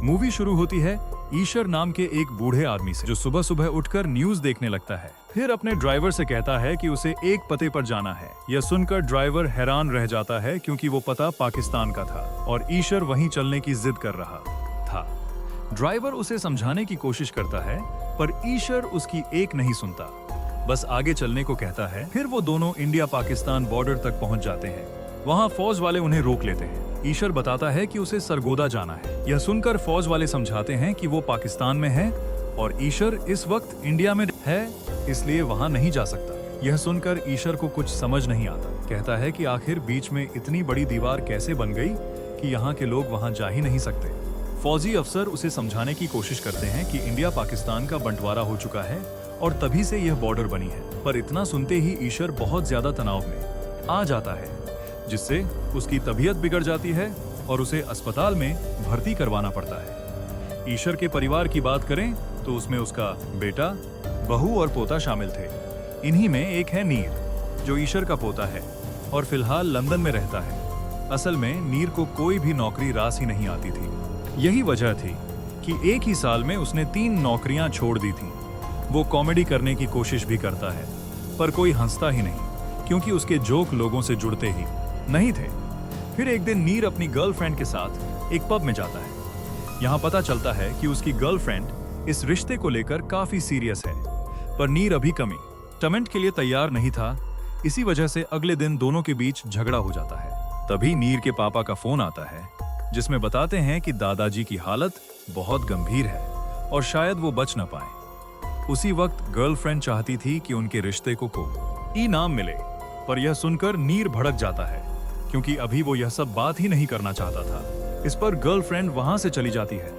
Movie शुरू होती है ईशर नाम के एक बूढ़े आदमी से, जो सुबह सुबह उठकर न्यूज देखने लगता है। फिर अपने ड्राइवर से कहता है कि उसे एक पते पर जाना है। यह सुनकर ड्राइवर हैरान रह जाता है, क्योंकि वो पता पाकिस्तान का था और ईशर वहीं चलने की जिद कर रहा था। ड्राइवर उसे समझाने की कोशिश करता है, पर ईशर उसकी एक नहीं सुनता, बस आगे चलने को कहता है। फिर वो दोनों इंडिया पाकिस्तान बॉर्डर तक पहुंच जाते हैं। वहां फौज वाले उन्हें रोक लेते हैं। ईशर बताता है कि उसे सरगोदा जाना है। यह सुनकर फौज वाले समझाते हैं कि वो पाकिस्तान में है और ईशर इस वक्त इंडिया में है, इसलिए वहां नहीं जा सकता। यह सुनकर ईशर को कुछ समझ नहीं आता। कहता है कि आखिर बीच में इतनी बड़ी दीवार कैसे बन गई कि यहाँ के लोग वहां जा ही नहीं सकते। फौजी अफसर उसे समझाने की कोशिश करते हैं कि इंडिया पाकिस्तान का बंटवारा हो चुका है और तभी से यह बॉर्डर बनी है। पर इतना सुनते ही ईशर बहुत ज्यादा तनाव में आ जाता है, जिससे उसकी तबीयत बिगड़ जाती है और उसे अस्पताल में भर्ती करवाना पड़ता है। ईशर के परिवार की बात करें तो उसमें उसका बेटा, बहू और पोता शामिल थे। इन्हीं में एक है नीर, जो ईशर का पोता है और फिलहाल लंदन में रहता है। असल में नीर को कोई भी नौकरी रास ही नहीं आती थी। यही वजह थी कि एक ही साल में उसने 3 नौकरियां छोड़ दी थी। वो कॉमेडी करने की कोशिश भी करता है, पर कोई हंसता ही नहीं, क्योंकि उसके जोक लोगों से जुड़ते ही नहीं थे। फिर एक दिन नीर अपनी गर्लफ्रेंड के साथ एक पब में जाता है। यहाँ पता चलता है कि उसकी गर्लफ्रेंड इस रिश्ते को लेकर काफी सीरियस है, पर नीर अभी कमिटमेंट के लिए तैयार नहीं था। इसी वजह से अगले दिन दोनों के बीच झगड़ा हो जाता है। तभी नीर के पापा का फोन आता है, जिसमें बताते हैं कि दादाजी की हालत बहुत गंभीर है और शायद वो बच न पाए। उसी वक्त गर्लफ्रेंड चाहती थी कि उनके रिश्ते को इनाम मिले, पर यह सुनकर नीर भड़क जाता है, क्योंकि अभी वो यह सब बात ही नहीं करना चाहता था। इस पर गर्लफ्रेंड वहां से चली जाती है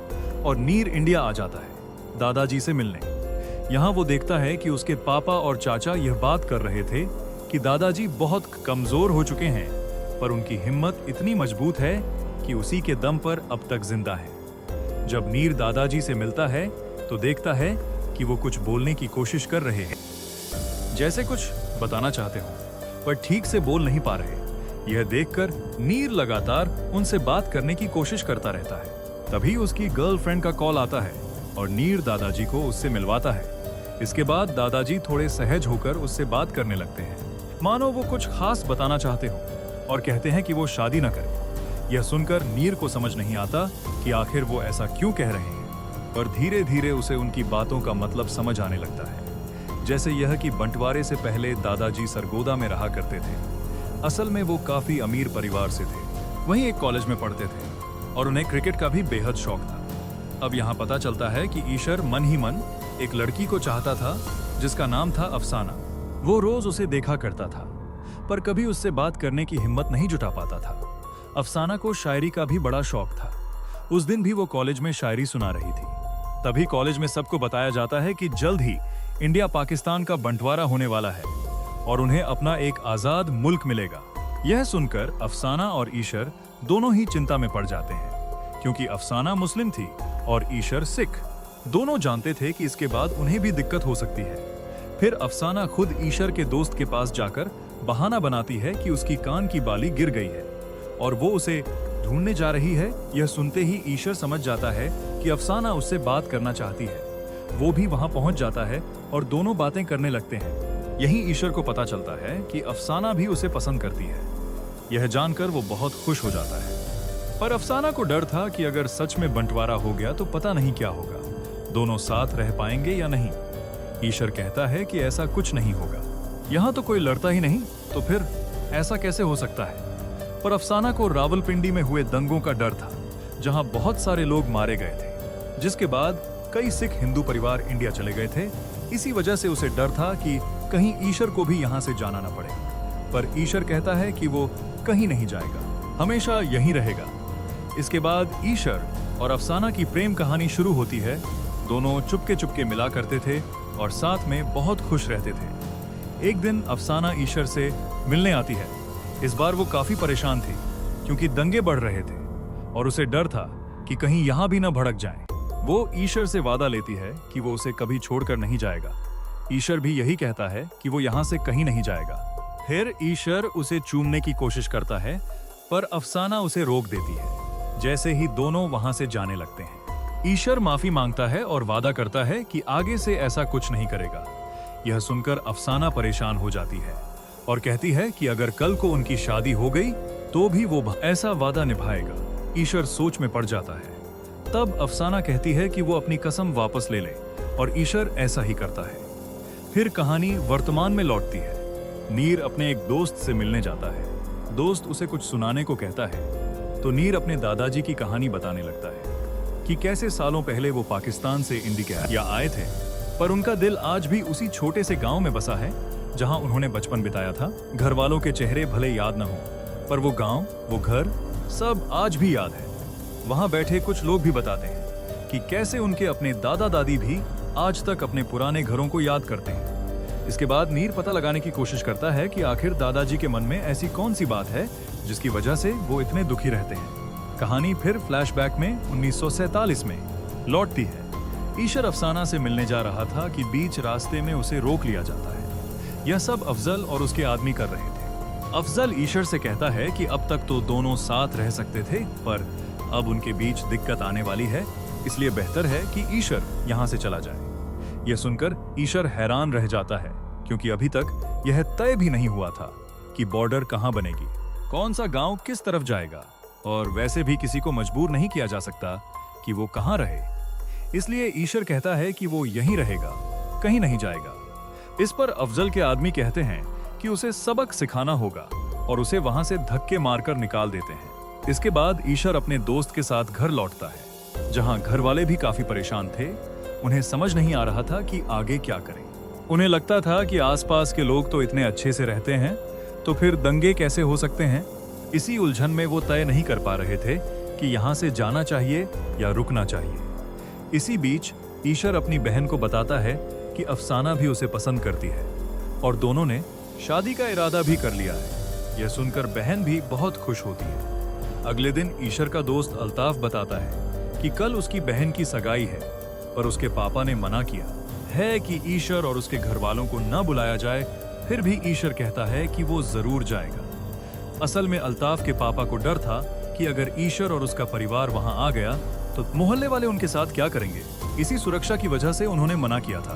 और नीर इंडिया आ जाता है दादाजी से मिलने। यहाँ वो देखता है कि उसके पापा और चाचा यह बात कर रहे थे कि दादाजी बहुत कमजोर हो चुके हैं, पर उनकी हिम्मत इतनी मजबूत है कि उसी के दम पर अब तक जिंदा है। जब नीर दादाजी से मिलता है तो देखता है कि वो कुछ बोलने की कोशिश कर रहे हैं, जैसे कुछ बताना चाहते हो, पर ठीक से बोल नहीं पा रहे। यह देखकर नीर लगातार उनसे बात करने की कोशिश करता रहता है। तभी उसकी गर्लफ्रेंड का कॉल आता है और नीर दादाजी को उससे मिलवाता है। इसके बाद दादाजी थोड़े सहज होकर उससे बात करने लगते हैं, मानो वो कुछ खास बताना चाहते हो, और कहते हैं कि वो शादी न करे। यह सुनकर नीर को समझ नहीं आता कि आखिर वो ऐसा क्यों कह रहे हैं, पर धीरे धीरे उसे उनकी बातों का मतलब समझ आने लगता है। जैसे यह कि बंटवारे से पहले दादाजी सरगोदा में रहा करते थे। असल में वो काफी अमीर परिवार से थे, वहीं एक कॉलेज में पढ़ते थे और उन्हें क्रिकेट का भी बेहद शौक था। अब यहाँ पता चलता है कि ईशर मन ही मन एक लड़की को चाहता था, जिसका नाम था अफसाना। वो रोज उसे देखा करता था, पर कभी उससे बात करने की हिम्मत नहीं जुटा पाता था। अफसाना को शायरी का भी बड़ा शौक था। उस दिन भी वो कॉलेज में शायरी सुना रही थी। तभी कॉलेज में सबको बताया जाता है कि जल्द ही इंडिया पाकिस्तान का बंटवारा होने वाला है और उन्हें अपना एक आजाद मुल्क मिलेगा। यह सुनकर अफसाना और ईशर दोनों ही चिंता में पड़ जाते हैं, क्योंकि अफसाना मुस्लिम थी और ईशर सिख। दोनों जानते थे कि इसके बाद उन्हें भी दिक्कत हो सकती है। फिर अफसाना खुद ईशर के दोस्त के पास जाकर बहाना बनाती है कि उसकी कान की बाली गिर गई है और वो उसे ढूंढने जा रही है। यह सुनते ही ईशर समझ जाता है कि अफसाना उससे बात करना चाहती है। वो भी वहां पहुंच जाता है और दोनों बातें करने लगते हैं। यही ईशर को पता चलता है कि अफसाना भी उसे पसंद करती है। यह जानकर वो बहुत खुश हो जाता है, पर अफसाना को डर था कि अगर सच में बंटवारा हो गया तो पता नहीं क्या होगा, दोनों साथ रह पाएंगे या नहीं। ईशर कहता है कि ऐसा कुछ नहीं होगा, यहाँ तो कोई लड़ता ही नहीं, तो फिर ऐसा कैसे हो सकता है। पर अफसाना को रावलपिंडी में हुए दंगों का डर था, जहां बहुत सारे लोग मारे गए थे, जिसके बाद कई सिख हिंदू परिवार इंडिया चले गए थे। इसी वजह से उसे डर था कि कहीं ईशर को भी यहाँ से जाना न पड़े। पर ईशर कहता है कि वो कहीं नहीं जाएगा, हमेशा यहीं रहेगा। इसके बाद ईशर और अफसाना की प्रेम कहानी शुरू होती है। दोनों चुपके चुपके मिला करते थे और साथ में बहुत खुश रहते थे। एक दिन अफसाना ईशर से मिलने आती है। इस बार वो काफी परेशान थी, क्योंकि दंगे बढ़ रहे थे और उसे डर था कि कहीं यहाँ भी न भड़क जाएं। वो ईशर से वादा लेती है कि वो उसे कभी छोड़कर नहीं जाएगा। ईशर भी यही कहता है कि वो यहाँ से कहीं नहीं जाएगा। फिर ईशर उसे चूमने की कोशिश करता है, पर अफसाना उसे रोक देती है। जैसे ही दोनों वहां से जाने लगते हैं, ईशर माफी मांगता है और वादा करता है कि आगे से ऐसा कुछ नहीं करेगा। यह सुनकर अफसाना परेशान हो जाती है और कहती है कि अगर कल को उनकी शादी हो गई तो भी वो ऐसा वादा निभाएगा। ईशर सोच में पड़ जाता है। तब अफसाना कहती है कि वो अपनी कसम वापस ले ले और ईशर ऐसा ही करता है। फिर कहानी वर्तमान में लौटती है। नीर अपने एक दोस्त से मिलने जाता है। दोस्त उसे कुछ सुनाने को कहता है तो नीर अपने दादाजी की कहानी बताने लगता है कि कैसे सालों पहले वो पाकिस्तान से इंडिया आए थे, पर उनका दिल आज भी उसी छोटे से गांव में बसा है जहां उन्होंने बचपन बिताया था। घर वालों के चेहरे भले याद न हो, पर वो गांव, वो घर सब आज भी याद है। वहां बैठे कुछ लोग भी बताते हैं कि कैसे उनके अपने दादा दादी भी आज तक अपने पुराने घरों को याद करते हैं। इसके बाद नीर पता लगाने की कोशिश करता है कि आखिर दादाजी के मन में ऐसी कौन सी बात है जिसकी वजह से वो इतने दुखी रहते हैं। कहानी फिर फ्लैशबैक में 1947 में लौटती है। ईशर अफसाना से मिलने जा रहा था कि बीच रास्ते में उसे रोक लिया जाता है। यह सब अफजल और उसके आदमी कर रहे थे। अफजल ईशर से कहता है कि अब तक तो दोनों साथ रह सकते थे, पर अब उनके बीच दिक्कत आने वाली है, इसलिए बेहतर है कि ईशर यहाँ से चला जाए। यह सुनकर ईशर हैरान रह जाता है, क्योंकि अभी तक यह तय भी नहीं हुआ था कि बॉर्डर कहाँ बनेगी, कौन सा गांव किस तरफ जाएगा, और वैसे भी किसी को मजबूर नहीं किया जा सकता कि वो कहाँ रहे। इसलिए ईशर कहता है कि वो यहीं रहेगा, कहीं नहीं जाएगा। इस पर अफजल के आदमी कहते हैं कि उसे सबक सिखाना होगा और उसे वहां से धक्के मारकर निकाल देते हैं। इसके बाद ईशर अपने दोस्त के साथ घर लौटता है, जहां घर वाले भी काफी परेशान थे। उन्हें समझ नहीं आ रहा था कि आगे क्या करें। उन्हें लगता था कि आसपास के लोग तो इतने अच्छे से रहते हैं, तो फिर दंगे कैसे हो सकते हैं। इसी उलझन में वो तय नहीं कर पा रहे थे कि यहाँ से जाना चाहिए या रुकना चाहिए। इसी बीच ईशर अपनी बहन को बताता है कि अफसाना भी उसे पसंद करती है और दोनों ने शादी का इरादा भी कर लिया है। यह सुनकर बहन भी बहुत खुश होती है। अगले दिन ईशर का दोस्त अल्ताफ बताता है कि कल उसकी बहन की सगाई है, पर उसके पापा ने मना किया है कि ईशर और उसके घर वालों को न बुलाया जाए। फिर भी ईशर कहता है कि वो जरूर जाएगा। असल में अल्ताफ के पापा को डर था कि अगर ईशर और उसका परिवार वहां आ गया तो मोहल्ले वाले उनके साथ क्या करेंगे। इसी सुरक्षा की वजह से उन्होंने मना किया था,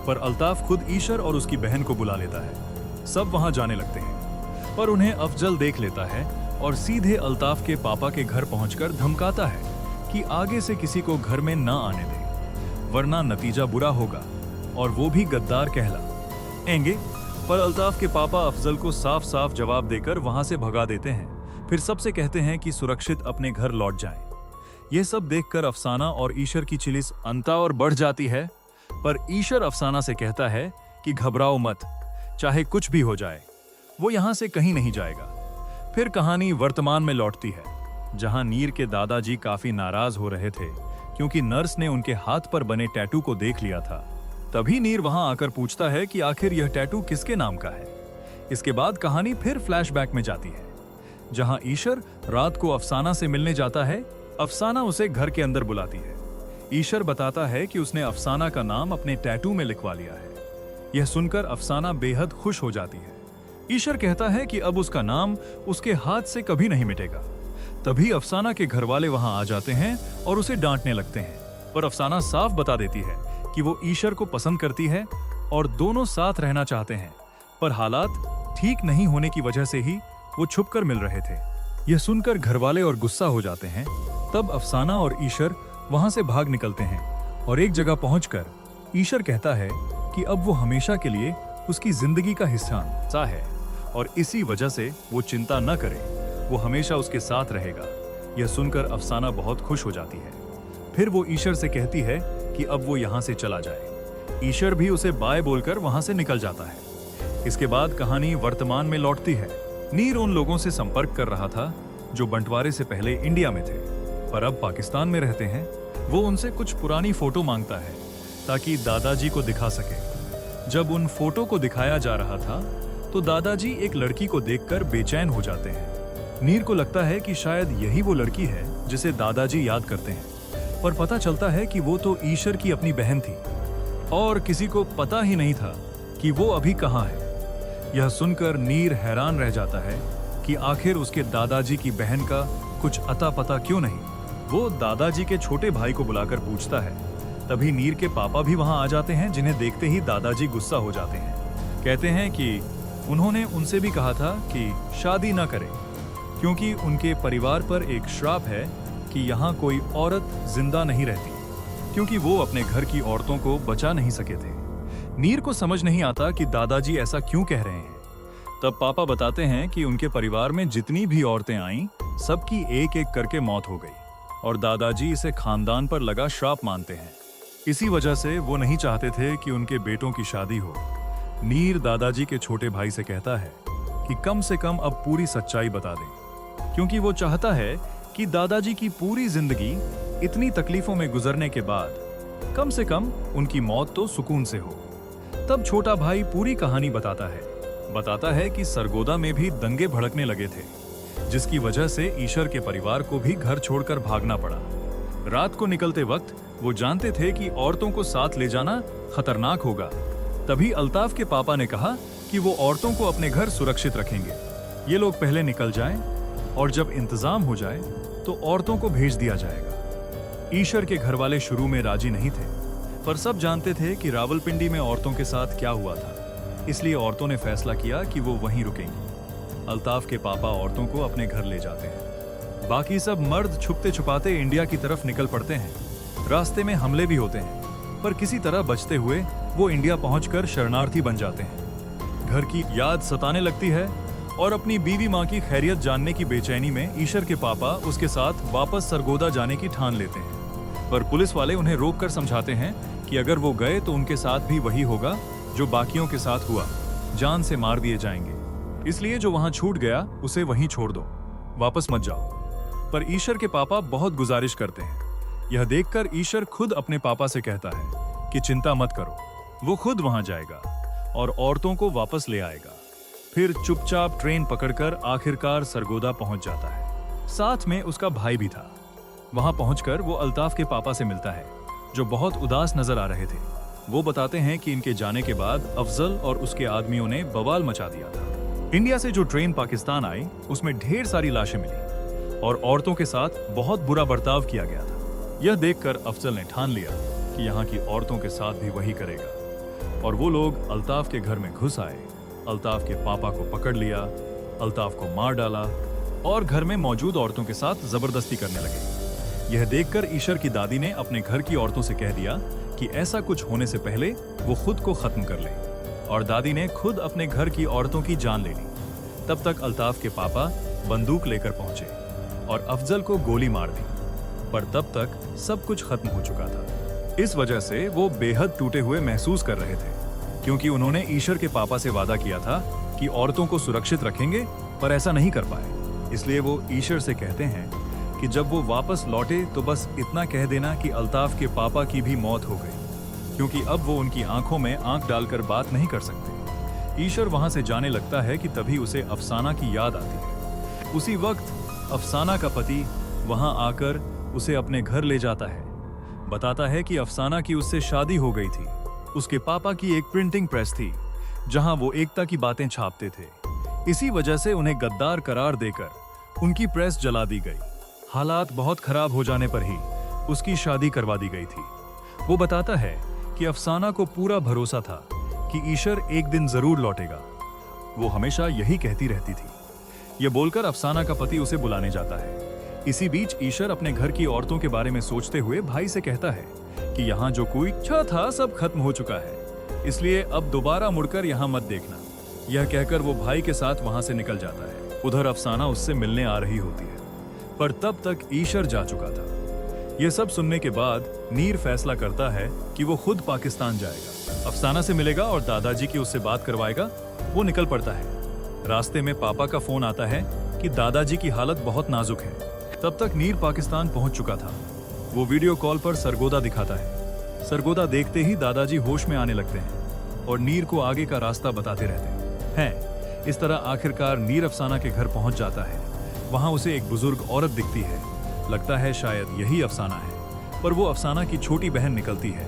पर अल्ताफ खुद ईशर और उसकी बहन को बुला लेता है। सब वहां जाने लगते हैं, पर उन्हें अफजल देख लेता है और सीधे अल्ताफ के पापा के घर पहुंचकर धमकाता है कि आगे से किसी को घर में न आने दे, वरना नतीजा बुरा होगा और वो भी गद्दार कहलाएंगे। पर अल्ताफ के पापा अफजल को साफ साफ जवाब देकर वहां से भगा देते हैं। फिर सबसे कहते हैं कि सुरक्षित अपने घर लौट जाएं। यह सब देखकर अफसाना और ईशर की चिलिस अंता और बढ़ जाती है, पर ईशर अफसाना से कहता है कि घबराओ मत, चाहे कुछ भी हो जाए, वो यहां से कहीं नहीं जाएगा। फिर कहानी वर्तमान में लौटती है, जहां नीर के दादाजी काफी नाराज हो रहे थे क्योंकि नर्स ने उनके हाथ पर बने टैटू को देख लिया था। तभी नीर वहां आकर पूछता है कि आखिर यह टैटू किसके नाम का है। इसके बाद कहानी फिर फ्लैशबैक में जाती है, जहां ईशर रात को अफसाना से मिलने जाता है। अफसाना उसे घर के अंदर बुलाती है। ईशर बताता है कि उसने अफसाना का नाम अपने टैटू में लिखवा लिया है। यह सुनकर अफसाना बेहद खुश हो जाती है। ईशर कहता है कि अब उसका नाम उसके हाथ से कभी नहीं मिटेगा। तभी अफसाना के घर वाले वहां आ जाते हैं और उसे डांटने लगते हैं, पर अफसाना साफ बता देती है कि वो ईशर को पसंद करती है और दोनों साथ रहना चाहते हैं, पर हालात ठीक नहीं होने की वजह से ही वो छुपकर मिल रहे थे। यह सुनकर घरवाले और गुस्सा हो जाते हैं। तब अफसाना और ईशर वहां से भाग निकलते हैं और एक जगह पहुंचकर ईशर कहता है कि अब वो हमेशा के लिए उसकी जिंदगी का हिस्सा है और इसी वजह से वो चिंता न करे, वो हमेशा उसके साथ रहेगा। यह सुनकर अफसाना बहुत खुश हो जाती है। फिर वो ईशर से कहती है कि अब वो यहाँ से चला जाए। ईशर भी उसे बाय बोलकर वहां से निकल जाता है। इसके बाद कहानी वर्तमान में लौटती है। नीर उन लोगों से संपर्क कर रहा था जो बंटवारे से पहले इंडिया में थे, पर अब पाकिस्तान में रहते हैं। वो उनसे कुछ पुरानी फोटो मांगता है ताकि दादाजी को दिखा सके। जब उन फोटो को दिखाया जा रहा था तो दादाजी एक लड़की को देखकर बेचैन हो जाते हैं। नीर को लगता है कि शायद यही वो लड़की है जिसे दादाजी याद करते हैं, पर पता चलता है कि वो तो ईशर की अपनी बहन थी और किसी को पता ही नहीं था कि वो अभी कहाँ है। यह सुनकर नीर हैरान रह जाता है कि आखिर उसके दादाजी की बहन का कुछ अता पता क्यों नहीं। वो दादाजी के छोटे भाई को बुलाकर पूछता है। तभी नीर के पापा भी वहां आ जाते हैं, जिन्हें देखते ही दादाजी गुस्सा हो जाते हैं। कहते हैं कि उन्होंने उनसे भी कहा था कि शादी न करें, क्योंकि उनके परिवार पर एक श्राप है कि यहाँ कोई औरत जिंदा नहीं रहती, क्योंकि वो अपने घर की औरतों को बचा नहीं सके थे। नीर को समझ नहीं आता कि दादाजी ऐसा क्यों कह रहे हैं। तब पापा बताते हैं कि उनके परिवार में जितनी भी औरतें आईं, सबकी एक एक करके मौत हो गई और दादाजी इसे खानदान पर लगा श्राप मानते हैं। इसी वजह से वो नहीं चाहते थे कि उनके बेटों की शादी हो। नीर दादाजी के छोटे भाई से कहता है कि कम से कम अब पूरी सच्चाई बता दें, क्योंकि वो चाहता है कि दादाजी की पूरी जिंदगी इतनी तकलीफों में गुजरने के बाद कम से कम उनकी मौत तो सुकून से हो। तब छोटा भाई पूरी कहानी बताता है कि सरगोदा में भी दंगे भड़कने लगे थे, जिसकी वजह से ईश्वर के परिवार को भी घर छोड़कर भागना पड़ा। रात को निकलते वक्त वो जानते थे कि औरतों को साथ ले जाना खतरनाक होगा। तभी अल्ताफ के पापा ने कहा कि वो औरतों को अपने घर सुरक्षित रखेंगे, ये लोग पहले निकल जाएं और जब इंतजाम हो जाए तो औरतों को भेज दिया जाएगा। ईश्वर के घर वाले शुरू में राजी नहीं थे, पर सब जानते थे कि रावलपिंडी में औरतों के साथ क्या हुआ था, इसलिए औरतों ने फैसला किया कि वो वहीं रुकेंगी। अल्ताफ के पापा औरतों को अपने घर ले जाते हैं। बाकी सब मर्द छुपते छुपाते इंडिया की तरफ निकल पड़ते हैं। रास्ते में हमले भी होते हैं, पर किसी तरह बचते हुए वो इंडिया पहुंचकर शरणार्थी बन जाते हैं। घर की याद सताने लगती है और अपनी बीवी माँ की खैरियत जानने की बेचैनी में ईश्वर के पापा उसके साथ वापस सरगोदा जाने की ठान लेते हैं। पर पुलिस वाले उन्हें रोककर समझाते हैं कि अगर वो गए तो उनके साथ भी वही होगा जो बाकियों के साथ हुआ, जान से मार दिए जाएंगे। इसलिए जो वहां छूट गया उसे वहीं छोड़ दो, वापस मत जाओ। पर ईश्वर के पापा बहुत गुजारिश करते हैं। यह देखकर ईश्वर खुद अपने पापा से कहता है कि चिंता मत करो, वो खुद वहां जाएगा और औरतों को वापस ले आएगा। फिर चुपचाप ट्रेन पकड़कर आखिरकार सरगोदा पहुंच जाता है। साथ में उसका भाई भी था। वहां पहुंचकर वो अल्ताफ के पापा से मिलता है, जो बहुत उदास नजर आ रहे थे। वो बताते हैं कि इनके जाने के बाद अफजल और उसके आदमियों ने बवाल मचा दिया था। इंडिया से जो ट्रेन पाकिस्तान आई, उसमें ढेर सारी लाशें मिली और औरतों के साथ बहुत बुरा बर्ताव किया गया था। यह देखकर अफजल ने ठान लिया कि यहाँ की औरतों के साथ भी वही करेगा और वो लोग अल्ताफ के घर में घुस आए। अल्ताफ के पापा को पकड़ लिया, अल्ताफ को मार डाला और घर में मौजूद औरतों के साथ जबरदस्ती करने लगे। यह देखकर ईश्वर की दादी ने अपने घर की औरतों से कह दिया कि ऐसा कुछ होने से पहले वो खुद को खत्म कर ले, और दादी ने खुद अपने घर की औरतों की जान ले ली। तब तक अल्ताफ के पापा बंदूक लेकर पहुंचे और अफजल को गोली मार दी, पर तब तक सब कुछ खत्म हो चुका था। इस वजह से वो बेहद टूटे हुए महसूस कर रहे थे, क्योंकि उन्होंने ईश्वर के पापा से वादा किया था कि औरतों को सुरक्षित रखेंगे, पर ऐसा नहीं कर पाए। इसलिए वो ईश्वर से कहते हैं कि जब वो वापस लौटे तो बस इतना कह देना कि अल्ताफ के पापा की भी मौत हो गई, क्योंकि अब वो उनकी आंखों में आंख डालकर बात नहीं कर सकते। ईश्वर वहां से जाने लगता है कि तभी उसे अफसाना की याद आती है। उसी वक्त अफसाना का पति वहां आकर उसे अपने घर ले जाता है। बताता है कि अफसाना की उससे शादी हो गई थी। उसके पापा की एक प्रिंटिंग प्रेस थी, जहां वो एकता की बातें छापते थे। इसी वजह से उन्हें गद्दार करार देकर उनकी प्रेस जला दी गई। हालात बहुत खराब हो जाने पर ही उसकी शादी करवा दी गई थी। वो बताता है कि अफसाना को पूरा भरोसा था कि ईश्वर एक दिन जरूर लौटेगा। वो हमेशा यही कहती रहती थी। ये बोलकर अफसाना का पति उसे बुलाने जाता है। इसी बीच ईश्वर अपने घर की औरतों के बारे में सोचते हुए भाई से कहता है कि यहाँ जो कोई इच्छा था सब खत्म हो चुका है, इसलिए अब दोबारा मुड़कर यहाँ मत देखना। यह कहकर वो भाई के साथ वहां से निकल जाता है। उधर अफसाना उससे मिलने आ रही होती है, पर तब तक ईश्वर जा चुका था। यह सब सुनने के बाद नीर फैसला करता है कि वो खुद पाकिस्तान जाएगा, अफसाना से मिलेगा और दादाजी की उससे बात करवाएगा। वो निकल पड़ता है। रास्ते में पापा का फोन आता है कि दादाजी की हालत बहुत नाजुक है। तब तक नीर पाकिस्तान पहुंच चुका था। वो वीडियो कॉल पर सरगोदा दिखाता है। सरगोदा देखते ही दादाजी होश में आने लगते हैं और नीर को आगे का रास्ता बताते रहते हैं। इस तरह आखिरकार नीर अफसाना के घर पहुंच जाता है। वहां उसे एक बुजुर्ग औरत दिखती है। लगता है शायद यही अफसाना है, पर वो अफसाना की छोटी बहन निकलती है,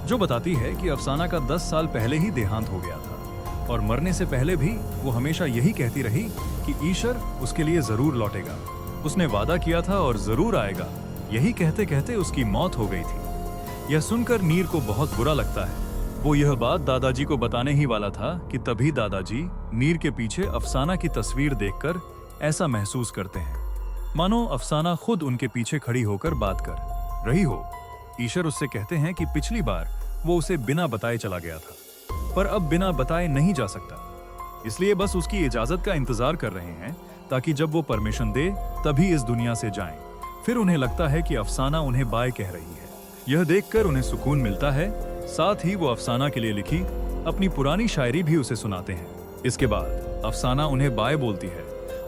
जो बताती है कि अफसाना का 10 साल पहले ही देहांत हो गया था और मरने से पहले भी वो हमेशा यही कहती रही कि ईश्वर उसके लिए जरूर लौटेगा। उसने वादा किया था और जरूर आएगा। यही कहते कहते उसकी मौत हो गई थी। यह सुनकर नीर को बहुत बुरा लगता है। वो यह बात दादाजी को बताने ही वाला था कि तभी दादाजी नीर के पीछे अफसाना की तस्वीर देखकर ऐसा महसूस करते हैं मानो अफसाना खुद उनके पीछे खड़ी होकर बात कर रही हो। ईशर उससे कहते हैं कि पिछली बार वो उसे बिना बताए चला गया था, पर अब बिना बताए नहीं जा सकता, इसलिए बस उसकी इजाजत का इंतजार कर रहे हैं ताकि जब वो परमिशन दे तभी इस दुनिया से जाएं। फिर उन्हें लगता है कि अफसाना उन्हें बाय कह रही है। यह देखकर उन्हें सुकून मिलता है। साथ ही वो अफसाना के लिए लिखी अपनी पुरानी शायरी भी उसे सुनाते हैं। इसके बाद अफसाना उन्हें बाय बोलती है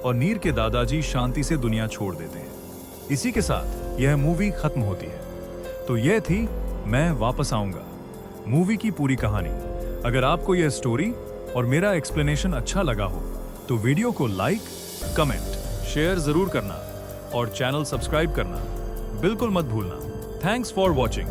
और नीर के दादाजी शांति से दुनिया छोड़ देते हैं। इसी के साथ यह मूवी खत्म होती है। तो यह थी मैं वापस आऊंगा मूवी की पूरी कहानी। अगर आपको यह स्टोरी और मेरा एक्सप्लेनेशन अच्छा लगा हो तो वीडियो को लाइक, कमेंट, शेयर जरूर करना और चैनल सब्सक्राइब करना बिल्कुल मत भूलना। Thanks for watching.